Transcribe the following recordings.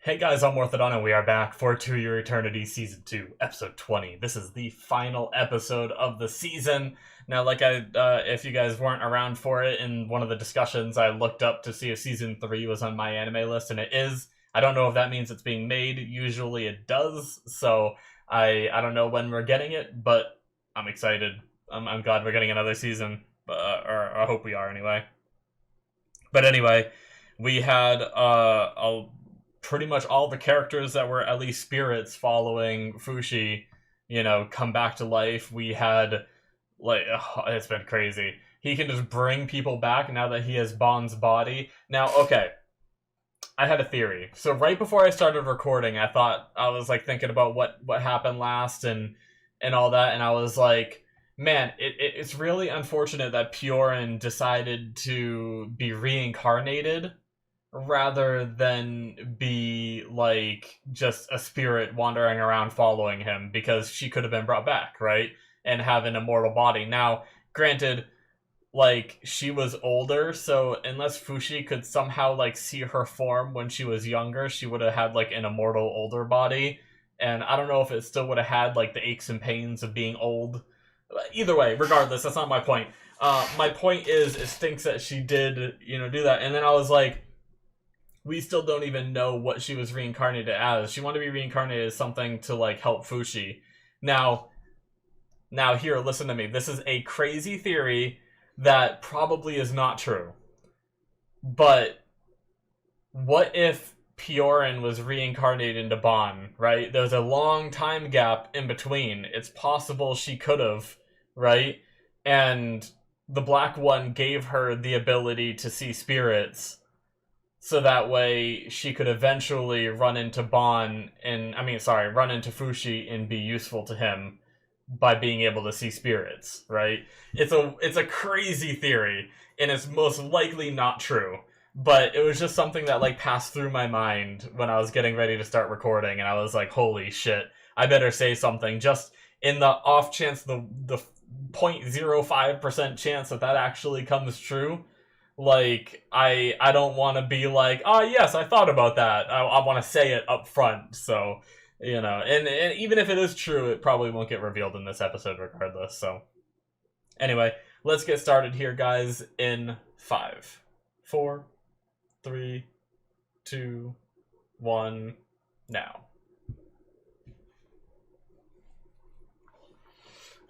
Hey guys, I'm Morthadon, and we are back for To Your Eternity Season 2, Episode 20. This is the final episode of the season. Now, if you guys weren't around for it, in one of the discussions, I looked up to see if Season 3 was on my anime list, and it is. I don't know if that means it's being made. Usually it does, so I don't know when we're getting it, but I'm excited. I'm glad we're getting another season, or I hope we are anyway. But anyway, we had pretty much all the characters that were at least spirits following Fushi, come back to life. We had, it's been crazy. He can just bring people back now that he has Bond's body. Now, okay, I had a theory. So right before I started recording, I was thinking about what happened last and all that, and I was like, man, it's really unfortunate that Piorin decided to be reincarnated rather than be just a spirit wandering around following him, because she could have been brought back, right? And have an immortal body. Now, granted, she was older, so unless Fushi could somehow see her form when she was younger, she would have had an immortal older body. And I don't know if it still would have had the aches and pains of being old. Either way, regardless, that's not my point. My point is, it stinks that she did, do that. And then I was like, we still don't even know what she was reincarnated as. She wanted to be reincarnated as something to help Fushi. Now here, listen to me. This is a crazy theory that probably is not true. But what if Piorin was reincarnated into Bon, right? There's a long time gap in between. It's possible she could have, right? And the Black One gave her the ability to see spirits, so that way she could eventually run into run into Fushi and be useful to him by being able to see spirits, right? It's a crazy theory, and it's most likely not true. But it was just something that passed through my mind when I was getting ready to start recording, and I was like, holy shit, I better say something, just in the off chance, the 0.05% chance that actually comes true. I don't want to be like, oh yes, I thought about that. I want to say it up front, so, and even if it is true, it probably won't get revealed in this episode regardless, so. Anyway, let's get started here, guys, in 5, 4, 3, 2, 1, now.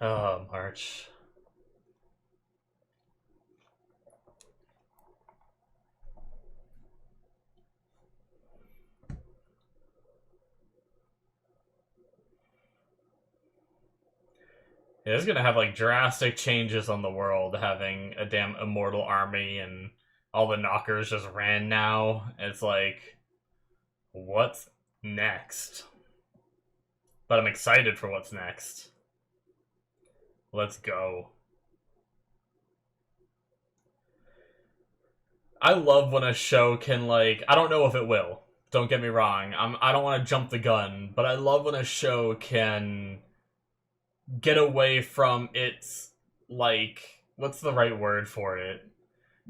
Oh, March. Yeah, it's gonna have drastic changes on the world, having a damn immortal army and all the knockers just ran now. It's what's next? But I'm excited for what's next. Let's go. I love when a show can I don't know if it will. Don't get me wrong. I don't want to jump the gun, but I love when a show can get away from its what's the right word for it?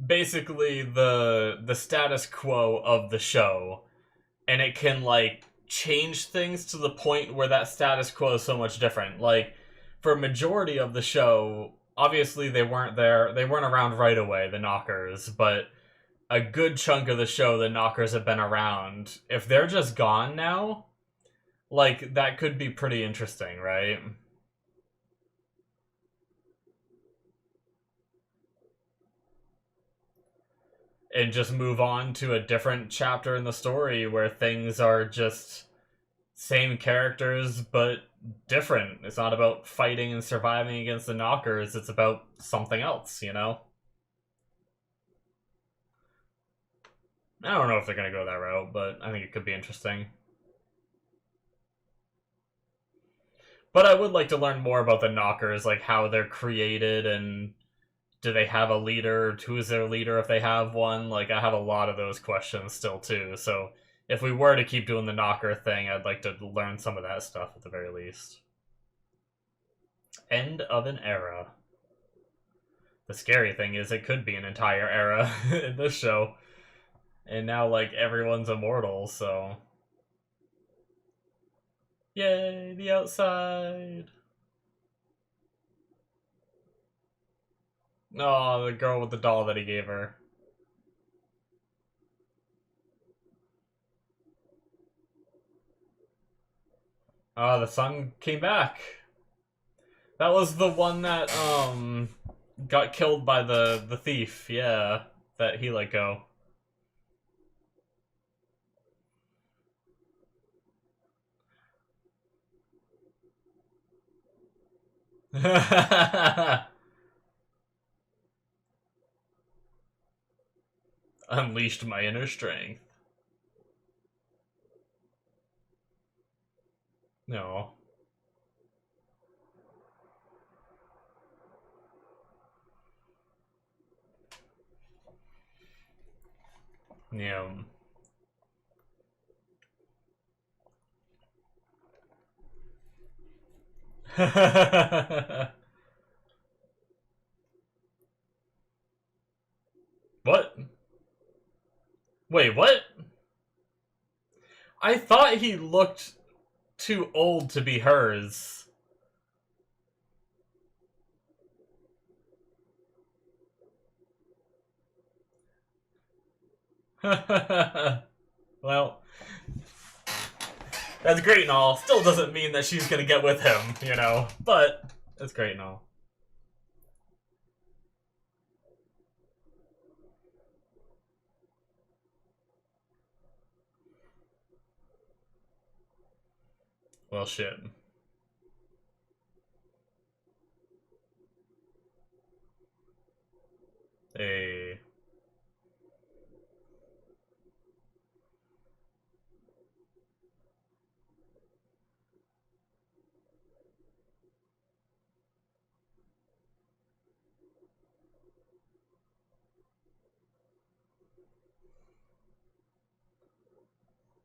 Basically the status quo of the show, and it can change things to the point where that status quo is so much different. For a majority of the show, obviously they weren't around right away, the knockers, but a good chunk of the show, the knockers have been around. If they're just gone now, that could be pretty interesting, right? And just move on to a different chapter in the story where things are just same characters but different. It's not about fighting and surviving against the knockers, it's about something else, I don't know if they're gonna go that route, but I think it could be interesting. But I would like to learn more about the knockers, how they're created, and do they have a leader? Who is their leader if they have one? I have a lot of those questions still, too. So if we were to keep doing the knocker thing, I'd like to learn some of that stuff at the very least. End of an era. The scary thing is it could be an entire era in this show. And now, everyone's immortal, so Yay, the outside. Oh, the girl with the doll that he gave her. Oh, the sun came back. That was the one that, got killed by the thief, yeah. That he let go. Unleashed my inner strength. No. Yeah. What? Wait, what? I thought he looked too old to be hers. Well, that's great and all. Still doesn't mean that she's gonna get with him, you know? But, it's great and all. Well, shit. Hey.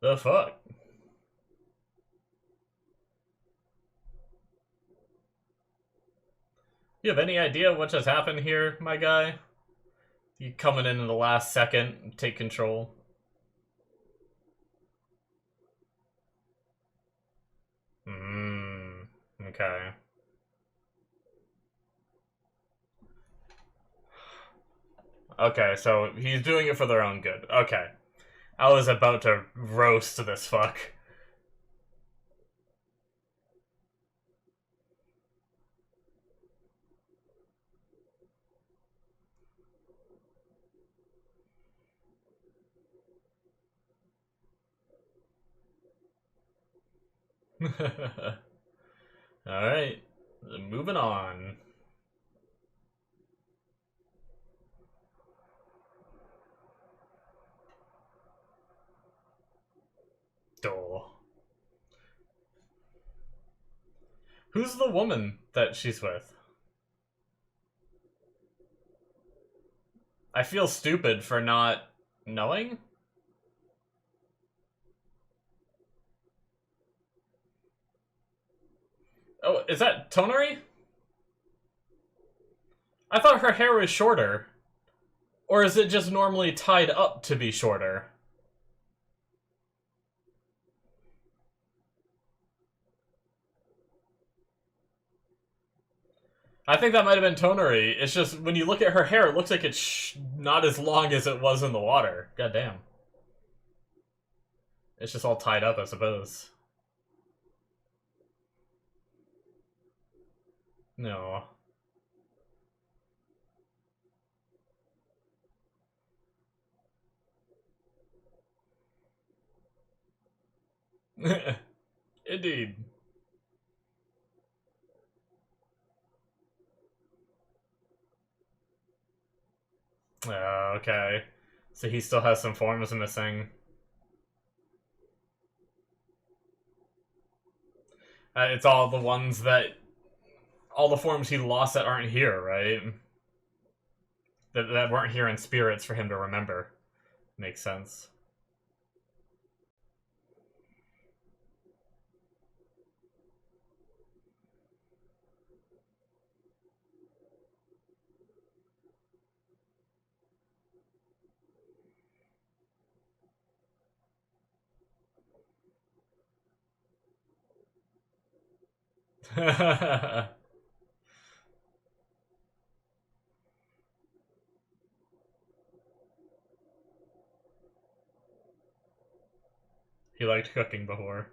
The fuck? You have any idea what just happened here, my guy? You coming in the last second, take control. Okay. Okay, so he's doing it for their own good. Okay. I was about to roast this fuck. Alright. Moving on. Duh. Who's the woman that she's with? I feel stupid for not knowing? Oh, is that Tonari? I thought her hair was shorter. Or is it just normally tied up to be shorter? I think that might have been Tonari. It's just, when you look at her hair, it looks like it's not as long as it was in the water. God damn. It's just all tied up, I suppose. No. Indeed. Okay. So he still has some forms missing. It's all the ones that... all the forms he lost that aren't here, right? That weren't here in spirits for him to remember. Makes sense. He liked cooking before.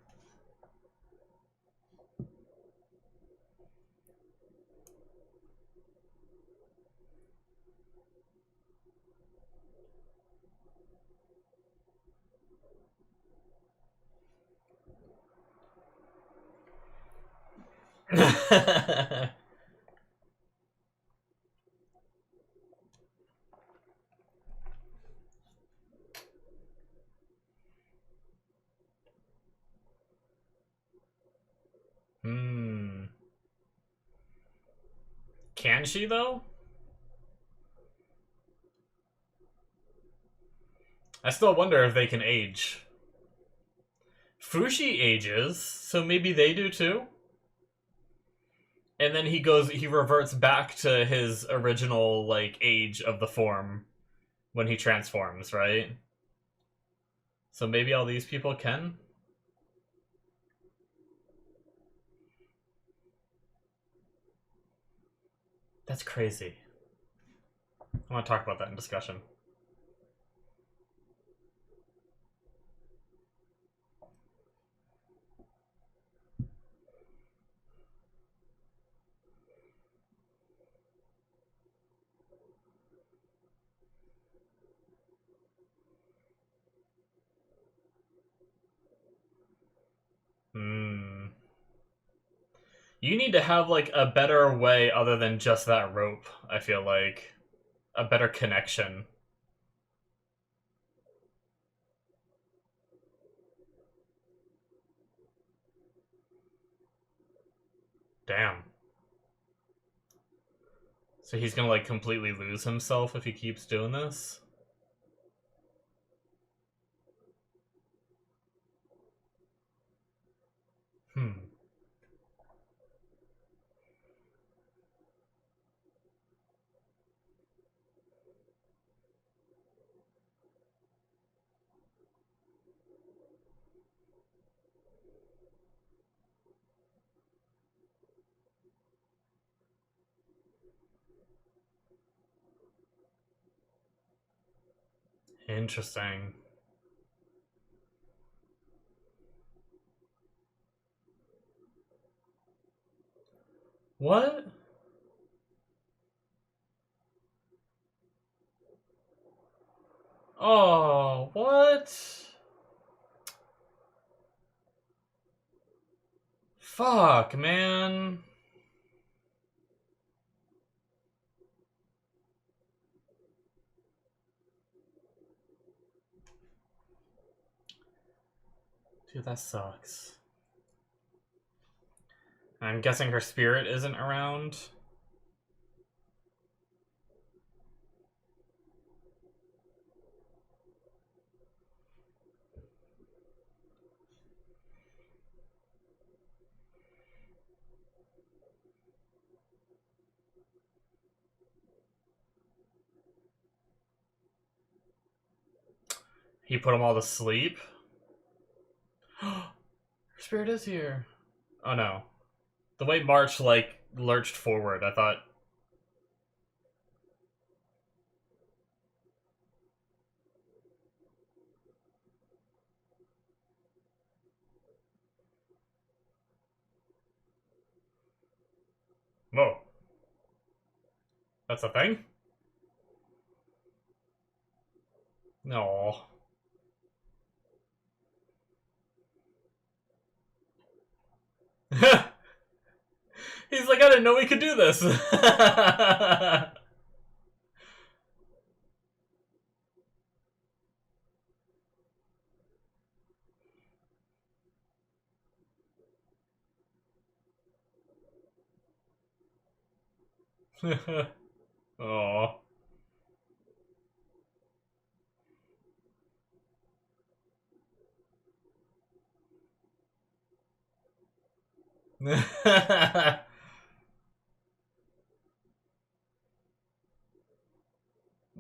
Hmm. Can she, though? I still wonder if they can age. Fushi ages, so maybe they do too? And then he reverts back to his original, like, age of the form when he transforms, right? So maybe all these people can? That's crazy. I want to talk about that in discussion. Hmm. You need to have, like, a better way other than just that rope, I feel like. A better connection. Damn. So he's gonna, like, completely lose himself if he keeps doing this? Hmm. Interesting. What? Oh, what? Fuck, man. Dude, that sucks. I'm guessing her spirit isn't around. He put them all to sleep. Her spirit is here. Oh no. The way March, like, lurched forward, I thought. Whoa. That's a thing? No. He's like, I didn't know we could do this. Oh.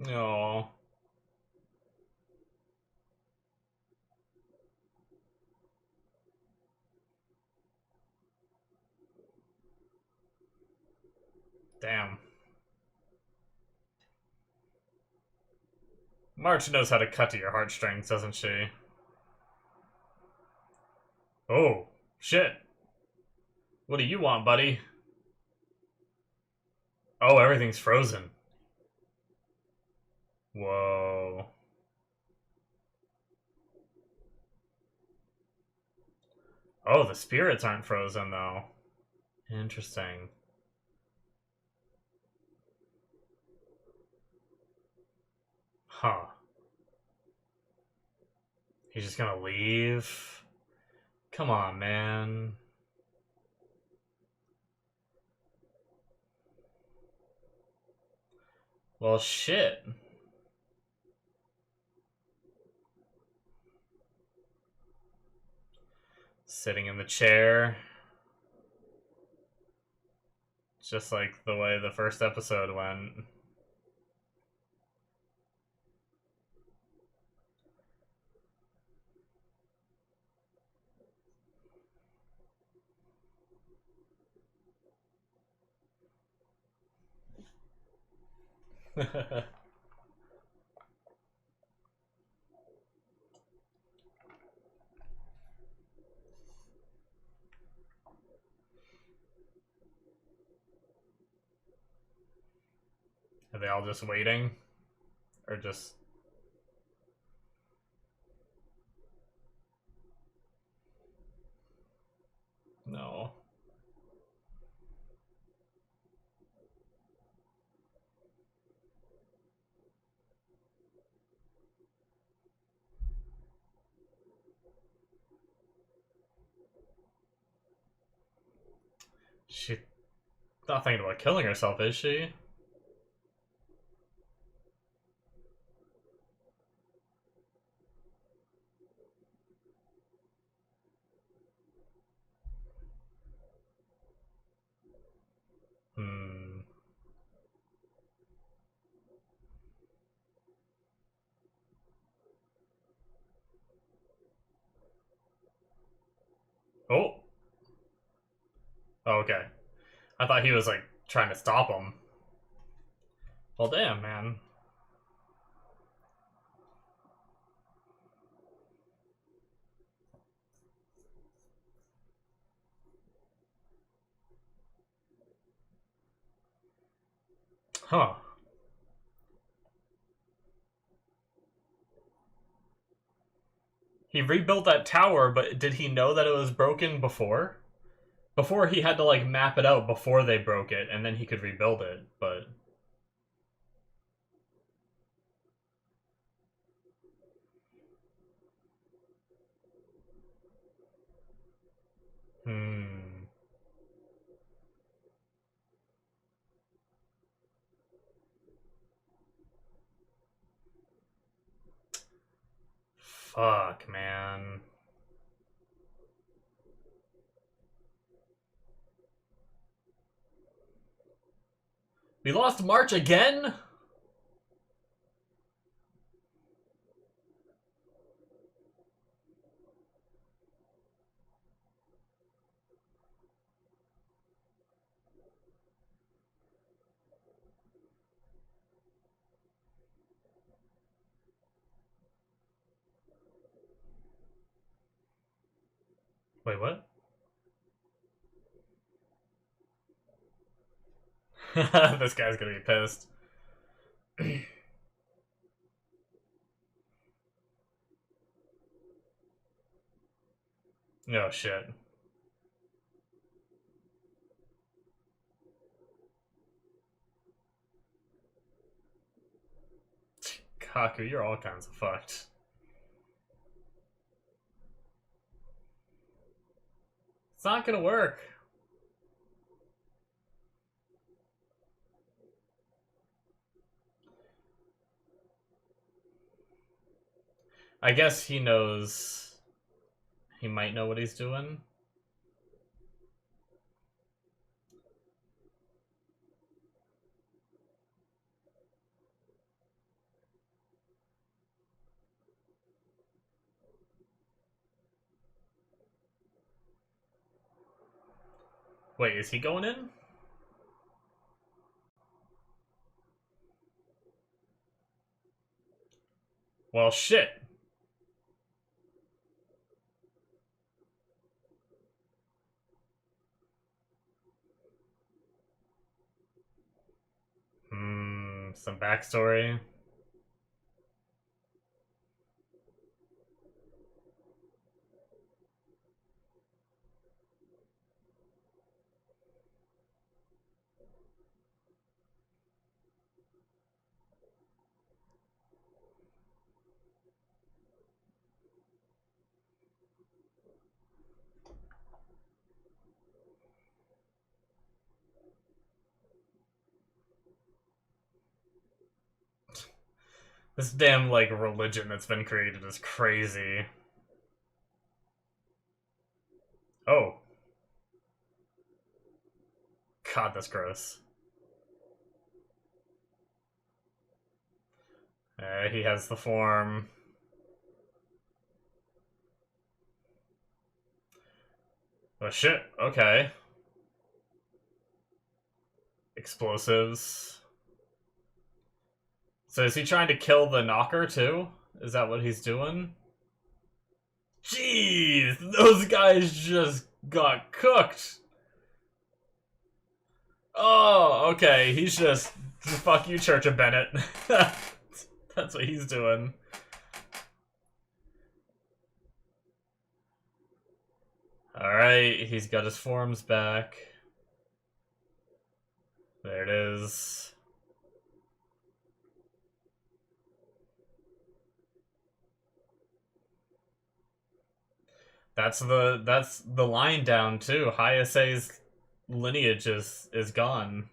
Oh. Damn. March knows how to cut to your heartstrings, doesn't she? Oh, shit. What do you want, buddy? Oh, everything's frozen. Whoa. Oh, the spirits aren't frozen, though. Interesting. Huh. He's just gonna leave? Come on, man. Well, shit. Sitting in the chair. Just like the way the first episode went. Are they all just waiting? Or just... No. She's not thinking about killing herself, is she? Hmm. Oh. Oh, okay. I thought he was, like, trying to stop him. Well, damn, man. Huh. He rebuilt that tower, but did he know that it was broken before? Before he had to, like, map it out before they broke it, and then he could rebuild it, but... Hmm. Fuck, man. We lost March again? Wait, what? This guy's gonna be pissed. Oh, shit. Kaku, you're all kinds of fucked. It's not gonna work. I guess he knows... He might know what he's doing. Wait, is he going in? Well, shit. Some backstory. This damn, like, religion that's been created is crazy. Oh. God, that's gross. He has the form. Oh shit, okay. Explosives. So is he trying to kill the knocker too? Is that what he's doing? Jeez, those guys just got cooked. Oh, okay, he's just... Fuck you, Church of Bennett. That's what he's doing. Alright, he's got his forms back. There it is. That's the line down too. Hayase's lineage is gone.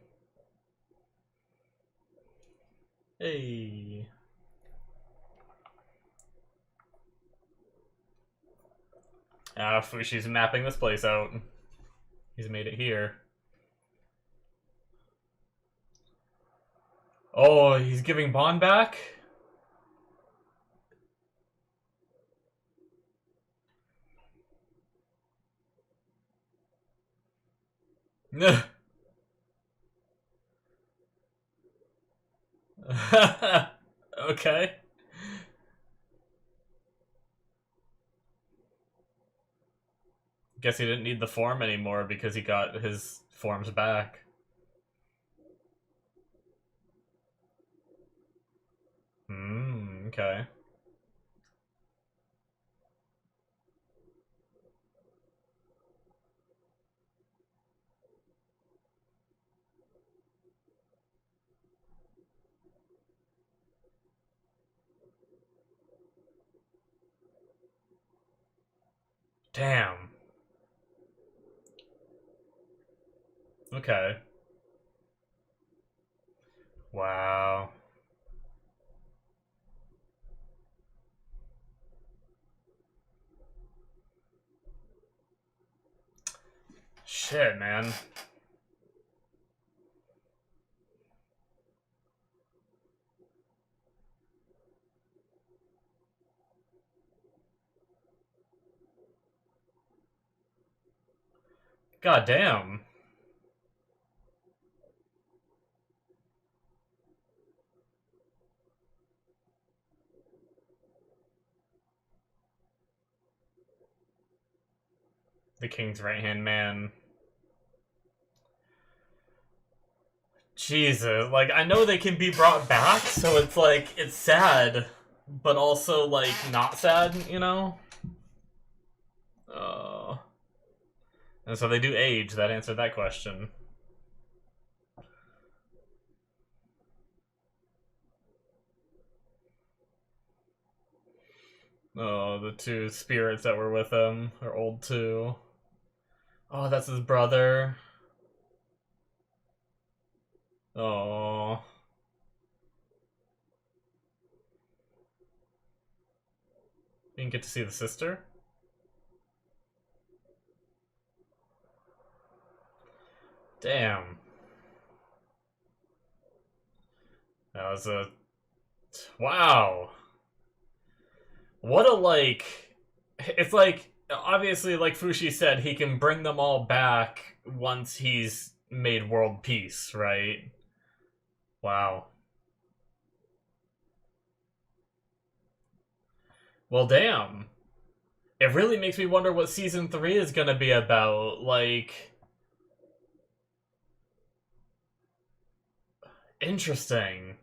Hey. Fushi's mapping this place out. He's made it here. Oh, he's giving Bond back? Okay. Guess he didn't need the form anymore because he got his forms back. Okay. Damn. Okay. Wow. Shit, man. God damn. The king's right-hand man. Jesus, like, I know they can be brought back, so it's like, it's sad, but also, like, not sad, you know? And so they do age, that answered that question. Oh, the two spirits that were with him are old too. Oh, that's his brother. Oh. You didn't get to see the sister? Damn. That was a... Wow. What a, like... It's like, obviously, like Fushi said, he can bring them all back once he's made world peace, right? Wow. Well, damn. It really makes me wonder what season 3 is gonna be about. Like, interesting.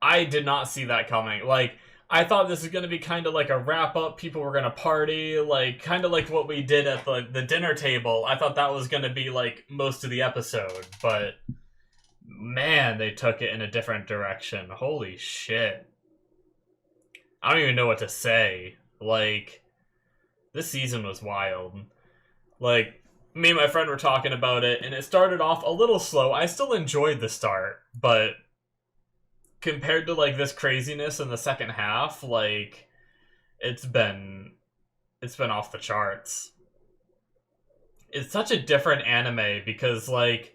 I did not see that coming. Like, I thought this was gonna be kind of like a wrap up. People were gonna party, like kind of like what we did at the dinner table. I thought that was gonna be like most of the episode, but man, they took it in a different direction. Holy shit! I don't even know what to say. Like, this season was wild. Like, me and my friend were talking about it, and it started off a little slow. I still enjoyed the start, but compared to like this craziness in the second half, like it's been off the charts. It's such a different anime because like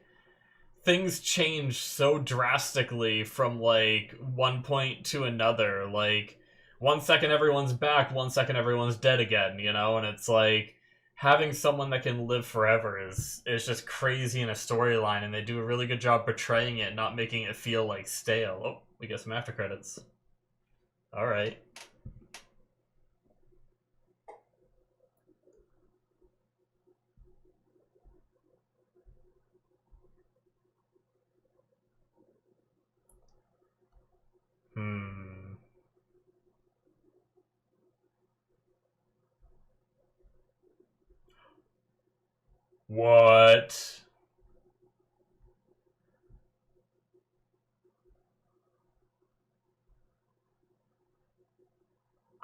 things change so drastically from like one point to another. Like 1 second everyone's back, 1 second everyone's dead again, you know, and it's like having someone that can live forever is just crazy in a storyline, and they do a really good job portraying it, not making it feel like stale. Oh, we get some after credits. All right. Hmm. What?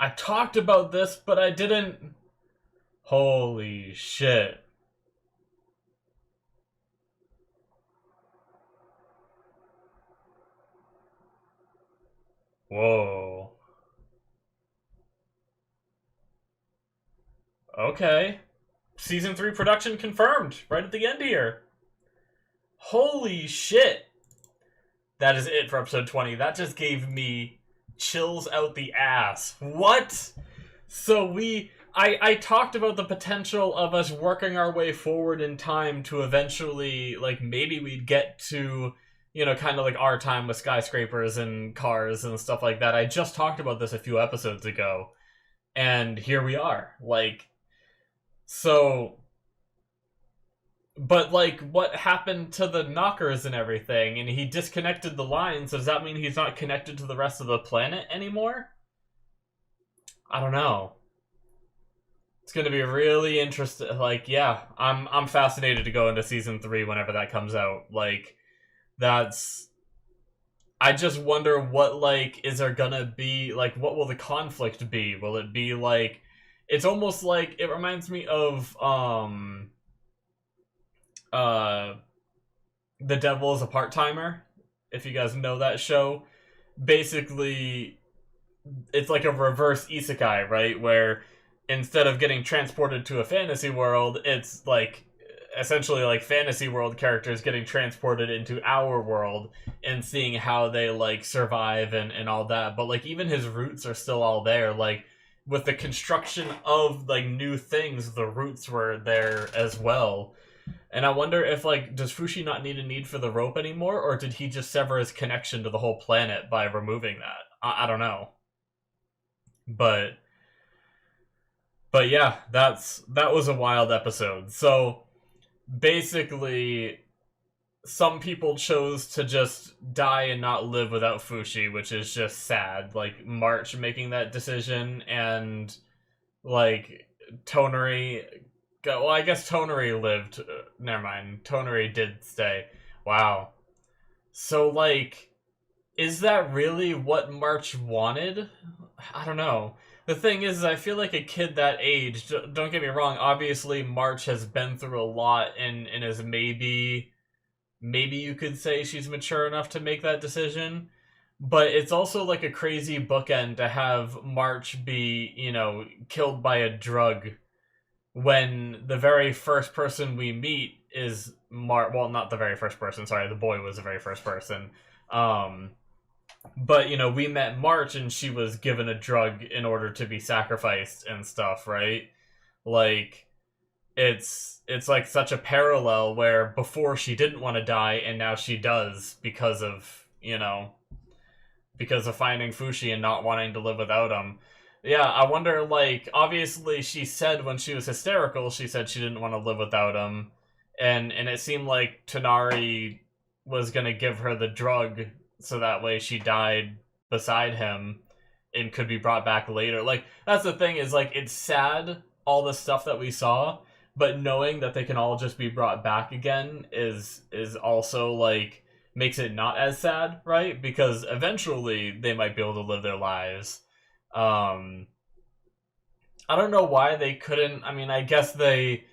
I talked about this, but I didn't. Holy shit. Whoa. Okay. Season 3 production confirmed right at the end here. Holy shit. That is it for episode 20. That just gave me chills out the ass. What? So I talked about the potential of us working our way forward in time to eventually, like, maybe we'd get to, you know, kind of like our time with skyscrapers and cars and stuff like that. I just talked about this a few episodes ago, and here we are. Like, so, but like, what happened to the knockers and everything? And he disconnected the lines. Does that mean he's not connected to the rest of the planet anymore? I don't know. It's going to be really interesting. Like, yeah, I'm fascinated to go into season 3 whenever that comes out. Like, that's. I just wonder what, like, is there gonna be, like, what will the conflict be? Will it be like, it's almost like, it reminds me of uh The Devil is a Part-Timer, if you guys know that show. Basically, it's like a reverse isekai, right? Where instead of getting transported to a fantasy world, it's like essentially like fantasy world characters getting transported into our world and seeing how they like survive and all that. But like even his roots are still all there. Like with the construction of like new things, the roots were there as well. And I wonder if, like, does Fushi not need a need for the rope anymore, or did he just sever his connection to the whole planet by removing that? I don't know. But yeah, that was a wild episode. So basically, some people chose to just die and not live without Fushi, which is just sad. Like March making that decision, and like Toneri. Well, I guess Toneri lived. Never mind. Toneri did stay. Wow. So, like, is that really what March wanted? I don't know. The thing is, I feel like a kid that age, don't get me wrong, obviously March has been through a lot and is maybe you could say she's mature enough to make that decision. But it's also like a crazy bookend to have March be, you know, killed by a drug when the very first person we meet is well, not the very first person, sorry, the boy was the very first person. But, you know, we met March and she was given a drug in order to be sacrificed and stuff, right? Like, it's like such a parallel where before she didn't want to die and now she does because of, you know, because of finding Fushi and not wanting to live without him. Yeah, I wonder, like, obviously she said when she was hysterical, she said she didn't want to live without him. And it seemed like Tonari was gonna give her the drug so that way she died beside him and could be brought back later. Like, that's the thing is, like, it's sad, all the stuff that we saw, but knowing that they can all just be brought back again is also, like, makes it not as sad, right? Because eventually they might be able to live their lives. Um, I don't know why they couldn't. I mean, I guess they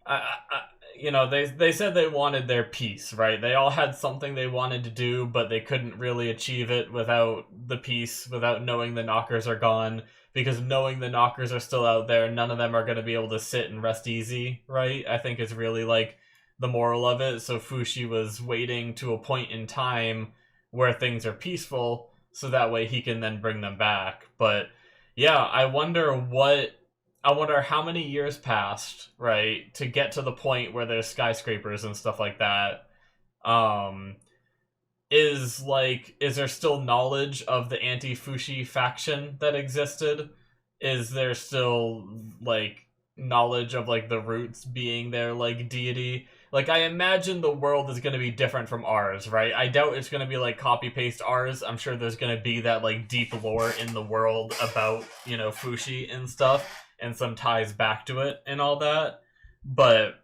said they wanted their peace, right? They all had something they wanted to do, but they couldn't really achieve it without the peace, without knowing the knockers are gone. Because knowing the knockers are still out there, none of them are going to be able to sit and rest easy, right? I think is really like the moral of it. So Fushi was waiting to a point in time where things are peaceful, so that way he can then bring them back. But yeah, I wonder how many years passed, right, to get to the point where there's skyscrapers and stuff like that. Um, is there still knowledge of the anti-Fushi faction that existed? Is there still like knowledge of like the roots being their like deity? Like I imagine the world is going to be different from ours, right? I doubt it's going to be like copy paste ours. I'm sure there's going to be that like deep lore in the world about, Fushi and stuff and some ties back to it and all that. But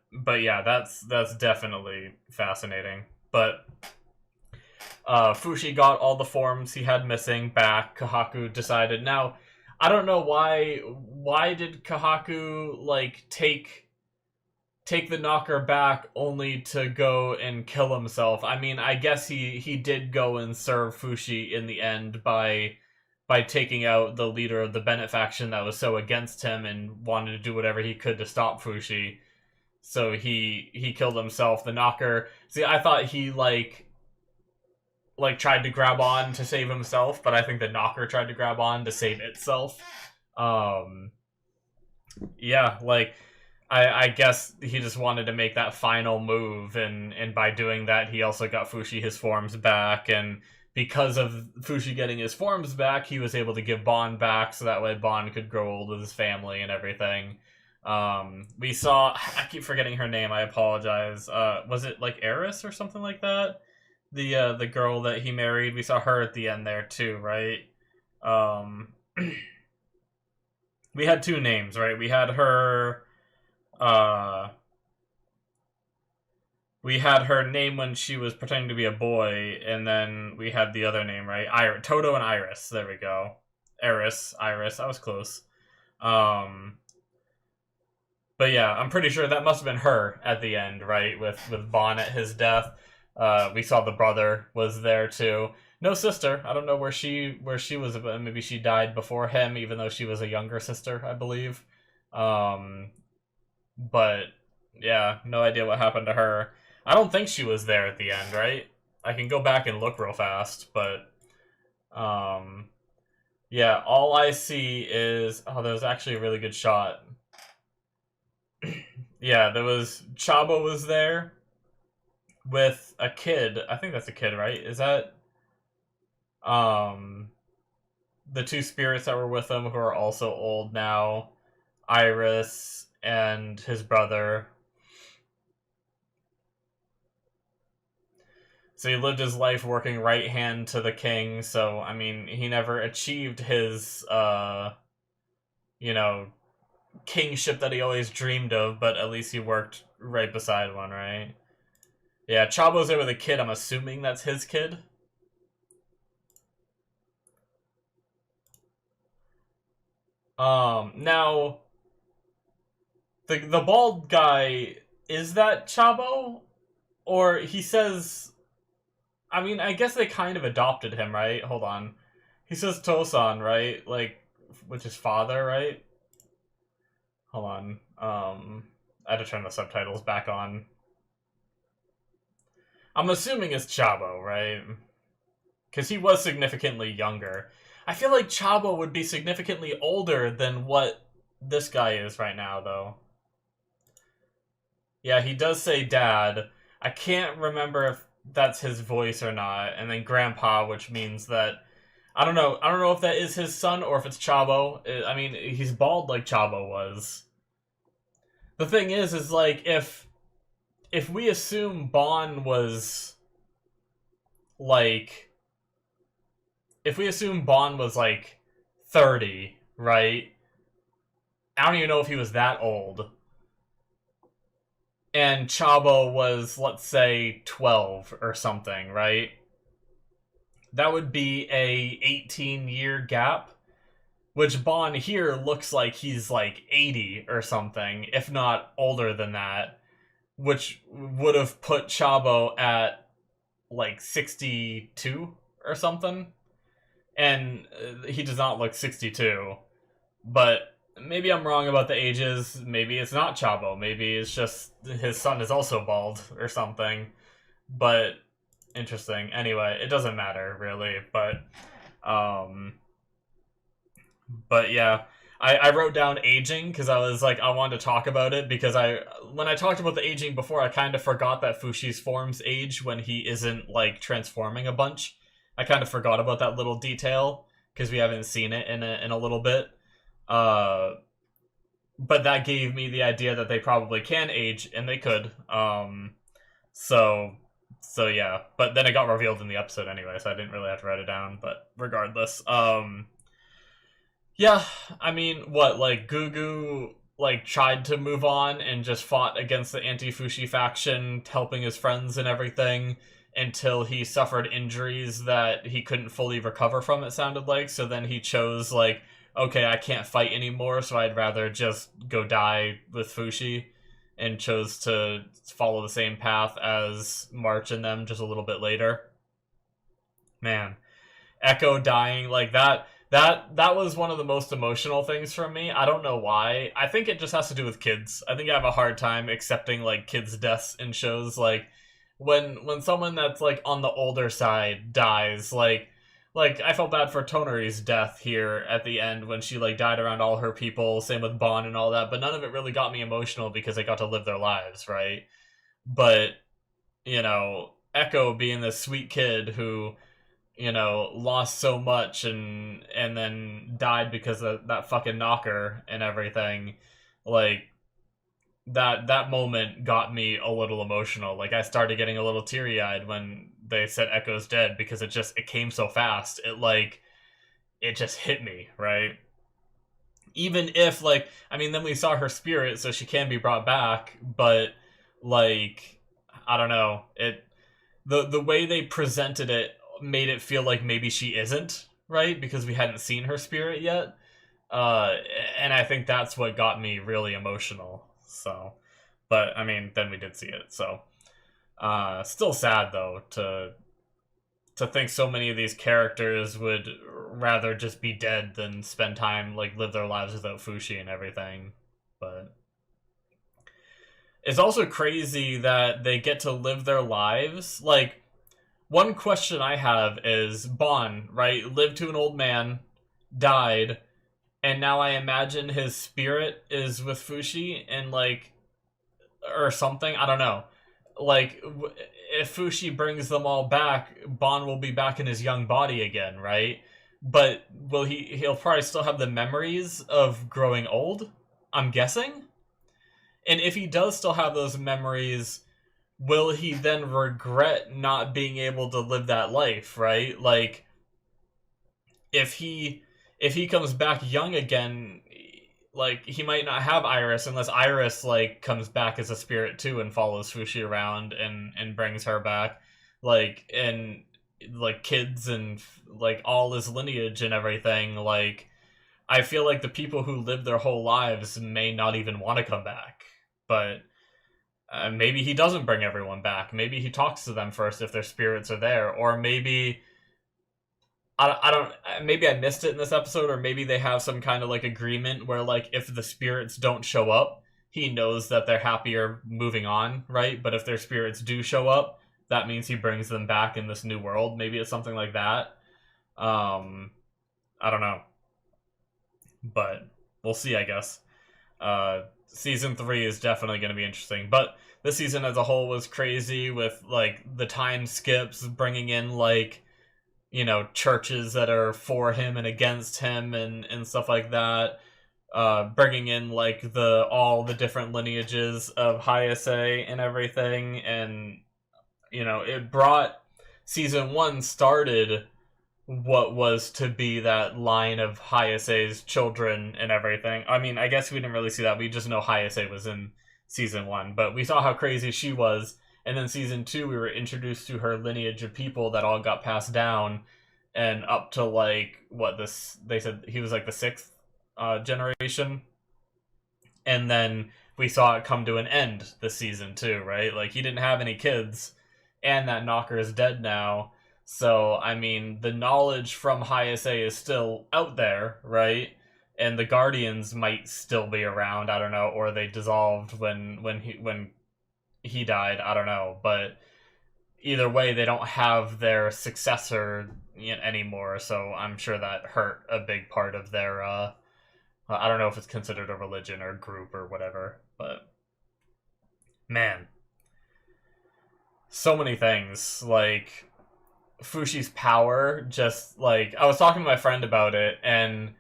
yeah, that's definitely fascinating. But Fushi got all the forms he had missing back. Kahaku decided. Now, I don't know why. Why did Kahaku like take the knocker back only to go and kill himself? I mean, I guess he did go and serve Fushi in the end by taking out the leader of the Bennett faction that was so against him and wanted to do whatever he could to stop Fushi. So he killed himself. The knocker. See, I thought he tried to grab on to save himself, but I think the knocker tried to grab on to save itself. Um, yeah, like I guess he just wanted to make that final move, and by doing that, he also got Fushi his forms back, and because of Fushi getting his forms back, he was able to give Bon back, so that way Bon could grow old with his family and everything. We saw, I keep forgetting her name, I apologize. Was it like Eris or something like that? The girl that he married, we saw her at the end there too, right? Um, we had two names, right? Uh, we had her name when she was pretending to be a boy, and then we had the other name, right? Toto and Iris. There we go. Iris. I was close. But yeah, I'm pretty sure that must have been her at the end, right? With Bon at his death. We saw the brother was there too. No sister. I don't know where she was. Maybe she died before him, even though she was a younger sister, I believe. But yeah, no idea what happened to her. I don't think she was there at the end, right? I can go back and look real fast, but yeah, all I see is there was actually a really good shot. Yeah, there was Chabo was there with a kid. I think that's a kid, right? Is that the two spirits that were with him who are also old now, Iris and his brother. So he lived his life working right hand to the king, so I mean he never achieved his kingship that he always dreamed of, but at least he worked right beside one, right? Yeah, Chabo's there with a kid. I'm assuming that's his kid. Now the bald guy, is that Chabo? Or he says, I mean, I guess they kind of adopted him, right? Hold on. He says Tosan, right? Like, which is father, right? Hold on. I had to turn the subtitles back on. I'm assuming it's Chabo, right? Because he was significantly younger. I feel like Chabo would be significantly older than what this guy is right now, though. Yeah, he does say dad. I can't remember if that's his voice or not. And then grandpa, which means that I don't know. I don't know if that is his son or if it's Chabo. I mean, he's bald like Chabo was. The thing is like if we assume Bon was like if we assume Bon was like 30, right? I don't even know if he was that old. And Chabo was, let's say, 12 or something, right? That would be a 18-year gap, which Bon here looks like he's like 80 or something, if not older than that, which would have put Chabo at like 62 or something. And he does not look 62, but maybe I'm wrong about the ages. Maybe it's not Chabo. Maybe it's just his son is also bald or something. But interesting. Anyway, it doesn't matter really. But yeah, I wrote down aging because I was like I wanted to talk about it because when I talked about the aging before, I kind of forgot that Fushi's forms age when he isn't like transforming a bunch. I kind of forgot about that little detail because we haven't seen it in a little bit. But that gave me the idea that they probably can age, and they could. So yeah. But then it got revealed in the episode anyway, so I didn't really have to write it down. But regardless, yeah. I mean, what like Gugu like tried to move on and just fought against the anti-Fushi faction, helping his friends and everything, until he suffered injuries that he couldn't fully recover from, it sounded like. So then he chose, like, okay, I can't fight anymore, so I'd rather just go die with Fushi, and chose to follow the same path as March and them just a little bit later. Man, Echo dying like that was one of the most emotional things for me. I don't know why. I think it just has to do with kids. I think I have a hard time accepting like kids' deaths in shows. Like when someone that's like on the older side dies, like I felt bad for Toneri's death here at the end when she like died around all her people, same with Bon and all that, but none of it really got me emotional because they got to live their lives, right? But, you know, Echo being this sweet kid who, you know, lost so much and then died because of that fucking knocker and everything, like that moment got me a little emotional. Like I started getting a little teary-eyed when they said Echo's dead because it came so fast. It just hit me, right? Even if like I mean then we saw her spirit so she can be brought back, but like I don't know. The way they presented it made it feel like maybe she isn't, right? Because we hadn't seen her spirit yet. And I think that's what got me really emotional. So, but I mean, then we did see it. So, still sad though to think so many of these characters would rather just be dead than spend time like live their lives without Fushi and everything. But it's also crazy that they get to live their lives. Like one question I have is Bon, right? Lived to an old man, died. And now I imagine his spirit is with Fushi and, like, or something. I don't know. Like, if Fushi brings them all back, Bon will be back in his young body again, right? But will he'll probably still have the memories of growing old, I'm guessing? And if he does still have those memories, will he then regret not being able to live that life, right? Like, if he comes back young again, like he might not have Iris unless Iris like comes back as a spirit too and follows Fushi around and brings her back, like and like kids and like all his lineage and everything. Like I feel like the people who live their whole lives may not even want to come back, but maybe he doesn't bring everyone back. Maybe he talks to them first if their spirits are there, or maybe I don't. Maybe I missed it in this episode, or maybe they have some kind of like agreement where, like, if the spirits don't show up, he knows that they're happier moving on, right? But if their spirits do show up, that means he brings them back in this new world. Maybe it's something like that. I don't know, but we'll see. I guess. Season 3 is definitely going to be interesting, but this season as a whole was crazy with like the time skips, bringing in like, churches that are for him and against him and stuff like that. Bringing in like all the different lineages of Hayase and everything, and it brought season 1 started what was to be that line of Hayase's children and everything. I mean, I guess we didn't really see that. We just know Hayase was in season 1, but we saw how crazy she was. And then season 2, we were introduced to her lineage of people that all got passed down, and up to like they said he was like the 6th generation, and then we saw it come to an end this season too, right? Like he didn't have any kids, and that knocker is dead now. So, I mean, the knowledge from Hayase is still out there, right? And the Guardians might still be around, I don't know, or they dissolved when he died, I don't know. But either way, they don't have their successor anymore, so I'm sure that hurt a big part of their, I don't know if it's considered a religion or group or whatever, but man. So many things, like Fushi's power, just like I was talking to my friend about it, and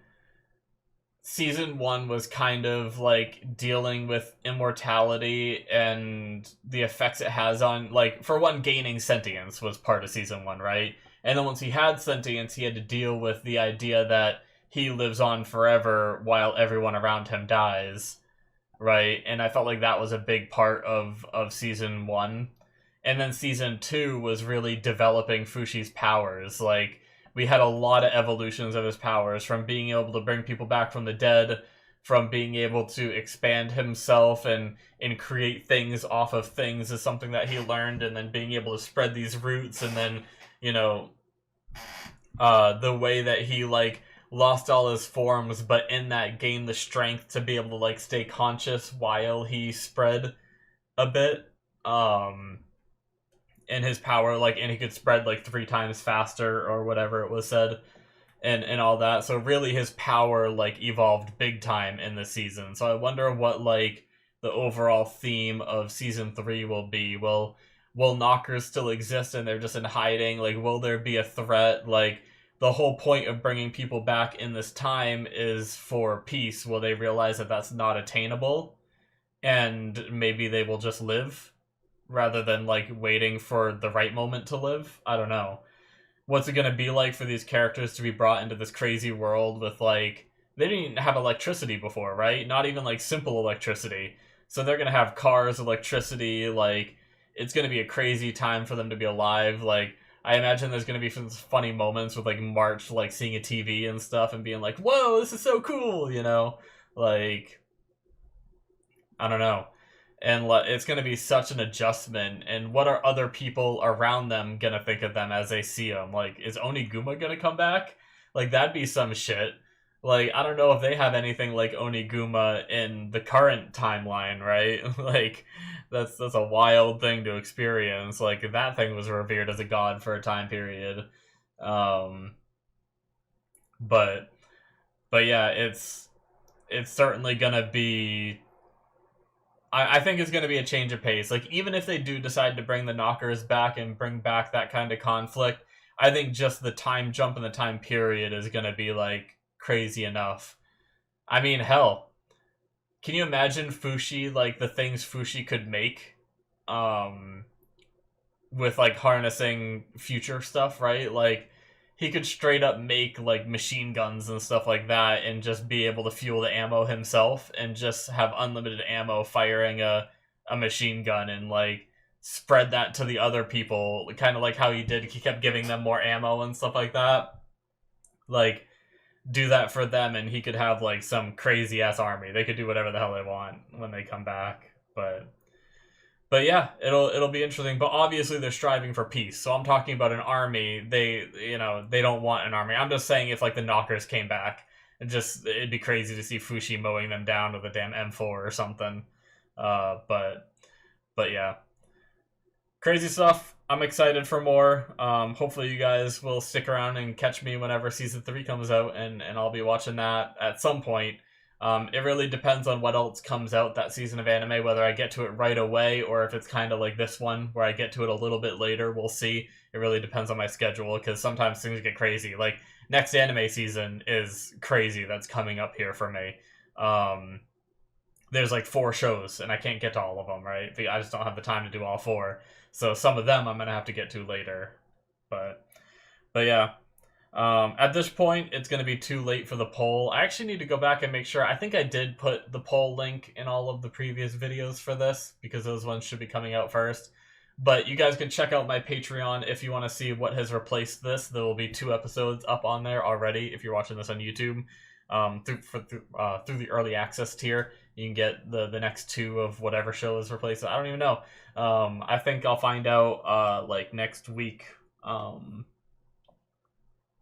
season 1 was kind of like dealing with immortality and the effects it has on, like, for one, gaining sentience was part of season 1, right? And then once he had sentience, he had to deal with the idea that he lives on forever while everyone around him dies, right? And I felt like that was a big part of season 1. And then season 2 was really developing Fushi's powers. Like, we had a lot of evolutions of his powers, from being able to bring people back from the dead, from being able to expand himself and create things off of things is something that he learned, and then being able to spread these roots, and then, the way that he, like, lost all his forms, but in that gained the strength to be able to, like, stay conscious while he spread a bit. And his power, like, and he could spread like 3 times faster or whatever it was said, and all that. So really his power like evolved big time in this season. So I wonder what like the overall theme of season 3 will be. Will knockers still exist and they're just in hiding? Like, will there be a threat? Like, the whole point of bringing people back in this time is for peace. Will they realize that that's not attainable, and maybe they will just live rather than like waiting for the right moment to live? I don't know. What's it gonna be like for these characters to be brought into this crazy world with, like, they didn't even have electricity before, right? Not even like simple electricity. So they're gonna have cars, electricity, like, it's gonna be a crazy time for them to be alive. Like, I imagine there's gonna be some funny moments with like March like seeing a TV and stuff and being like, whoa, this is so cool, Like, I don't know. And it's going to be such an adjustment. And what are other people around them going to think of them as they see them? Like, is Oniguma going to come back? Like, that'd be some shit. Like, I don't know if they have anything like Oniguma in the current timeline, right? Like, that's a wild thing to experience. Like, that thing was revered as a god for a time period. But yeah, it's certainly going to be... I think it's going to be a change of pace. Like, even if they do decide to bring the knockers back and bring back that kind of conflict, I think just the time jump and the time period is going to be, like, crazy enough. I mean, hell, can you imagine Fushi, like, the things Fushi could make, with, like, harnessing future stuff, right? Like, he could straight up make, like, machine guns and stuff like that and just be able to fuel the ammo himself and just have unlimited ammo firing a machine gun and, like, spread that to the other people, kind of like how he did. He kept giving them more ammo and stuff like that. Like, do that for them, and he could have, like, some crazy-ass army. They could do whatever the hell they want when they come back, But yeah, it'll be interesting. But obviously they're striving for peace. So I'm talking about an army. They don't want an army. I'm just saying if like the knockers came back, it'd be crazy to see Fushi mowing them down with a damn M4 or something. But yeah, crazy stuff. I'm excited for more. Hopefully you guys will stick around and catch me whenever season 3 comes out, and I'll be watching that at some point. It really depends on what else comes out that season of anime, whether I get to it right away or if it's kind of like this one where I get to it a little bit later. We'll see. It really depends on my schedule because sometimes things get crazy. Like next anime season is crazy that's coming up here for me. There's like 4 shows and I can't get to all of them, right? I just don't have the time to do all 4. So some of them I'm going to have to get to later. But yeah. At this point, it's going to be too late for the poll. I actually need to go back and make sure. I think I did put the poll link in all of the previous videos for this, because those ones should be coming out first. But you guys can check out my Patreon if you want to see what has replaced this. There will be 2 episodes up on there already if you're watching this on YouTube. Through the early access tier, you can get the next 2 of whatever show is replaced. I don't even know. I think I'll find out like next week.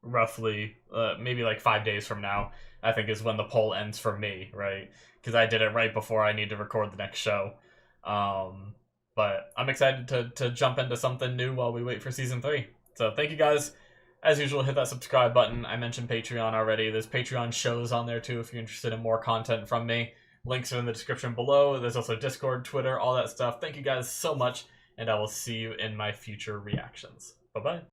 Roughly maybe like 5 days from now, I think is when the poll ends for me, right? Because I did it right before I need to record the next show. But I'm excited to jump into something new while we wait for season 3. So thank you guys. As usual, hit that subscribe button. I mentioned Patreon already. There's Patreon shows on there too if you're interested in more content from me. Links are in the description below. There's also Discord, Twitter, all that stuff. Thank you guys so much, and I will see you in my future reactions. Bye-bye.